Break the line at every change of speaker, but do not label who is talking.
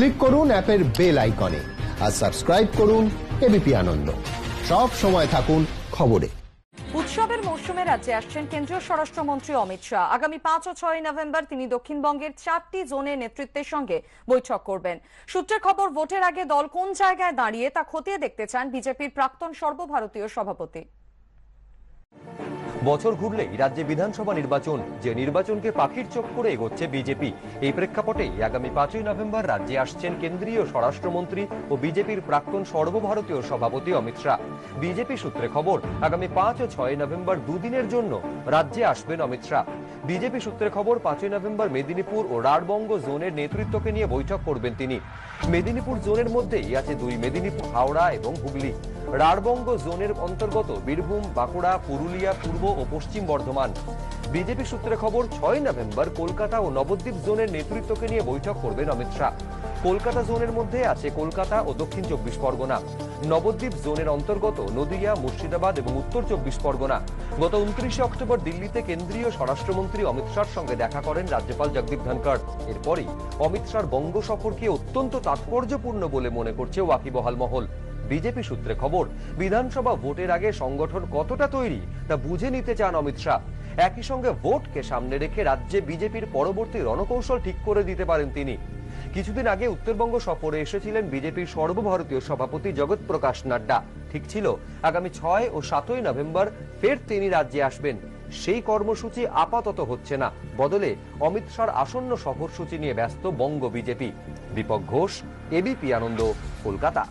Click করুন অ্যাপের bell আইকনে আর সাবস্ক্রাইব করুন এবিপি আনন্দ। সব সময় থাকুন খবরে।
উৎসবের মৌসুমে রাজ্যে আসছেন কেন্দ্রীয় স্বরাষ্ট্রমন্ত্রী অমিত শাহ। আগামী 5 ও 6 নভেম্বর তিনি দক্ষিণবঙ্গের 4টি জোনের নেতৃত্বের সঙ্গে বৈঠক করবেন। সূত্রের খবর, ভোটের আগে দল কোন জায়গায় দাঁড়িয়ে তা খতিয়ে দেখতে চান বিজেপির প্রাক্তন সর্বভারতীয় সভাপতি।
বছর ঘুরলেই রাজ্যে বিধানসভা নির্বাচন, যে নির্বাচনকে পাখির চোখ করে এগোচ্ছে বিজেপি। এই প্রেক্ষাপটে আগামী 5ই নভেম্বর রাজ্যে আসছেন কেন্দ্রীয় স্বরাষ্ট্রমন্ত্রী ও বিজেপির প্রাক্তন সর্বভারতীয় সভাপতি অমিত শাহ। বিজেপি সূত্রে খবর, আগামী 5 ও 6 নভেম্বর দুদিনের জন্য রাজ্যে আসবেন অমিত শাহ। বিজেপি সূত্রে খবর, 5ই নভেম্বর মেদিনীপুর ও রাঢ়বঙ্গ জোনের নেতৃত্বকে নিয়ে বৈঠক করবেন তিনি। মেদিনীপুর জোনের মধ্যেই আছে 2 মেদিনীপুর, হাওড়া এবং হুগলি। রাঢ়বঙ্গ জোনের অন্তর্গত বীরভূম, বাঁকুড়া, পুরুলিয়া, পূর্ব ও পশ্চিম বর্ধমান। বিজেপি সূত্রে খবর, 6 নভেম্বর কলকাতা ও নবদ্বীপ জোনের নেতৃত্বকে নিয়ে বৈঠক করবেন অমিত শাহ। কলকাতা জোনের মধ্যে আছে কলকাতা ও দক্ষিণ 24 পরগনা। নবদ্বীপ জোনের অন্তর্গত নদিয়া, মুর্শিদাবাদ এবং উত্তর 24 পরগনা। গত 29 অক্টোবর দিল্লিতে কেন্দ্রীয় স্বরাষ্ট্রমন্ত্রী অমিত শাহর সঙ্গে দেখা করেন রাজ্যপাল জগদীপ ধনখড়। এরপরই অমিত শাহর বঙ্গ সফরকে অত্যন্ত তাৎপর্যপূর্ণ বলে মনে করছে ওয়াকিবহাল মহল। বিজেপি সূত্রে খবর, বিধানসভা ভোটের আগে সংগঠন কতটা তৈরি তা বুঝে নিতে চান অমিত শাহ। একই সঙ্গে ভোটকে সামনে রেখে রাজ্যে বিজেপির পরবর্তী রণকৌশল ঠিক করে দিতে পারেন তিনি। কিছুদিন আগে উত্তরবঙ্গ সফরে এসেছিলেন বিজেপির সর্বভারতীয় সভাপতি জগৎ প্রকাশ নাড্ডা। ঠিক ছিল আগামী 6 ও 7 নভেম্বর ফের তিনি রাজ্যে আসবেন। সেই কর্মসূচি আপাতত হচ্ছে না, বদলে অমিত শাহর আসন্ন সফরসূচি নিয়ে ব্যস্ত বঙ্গ বিজেপি। দীপক ঘোষ, এবিপি আনন্দ, কলকাতা।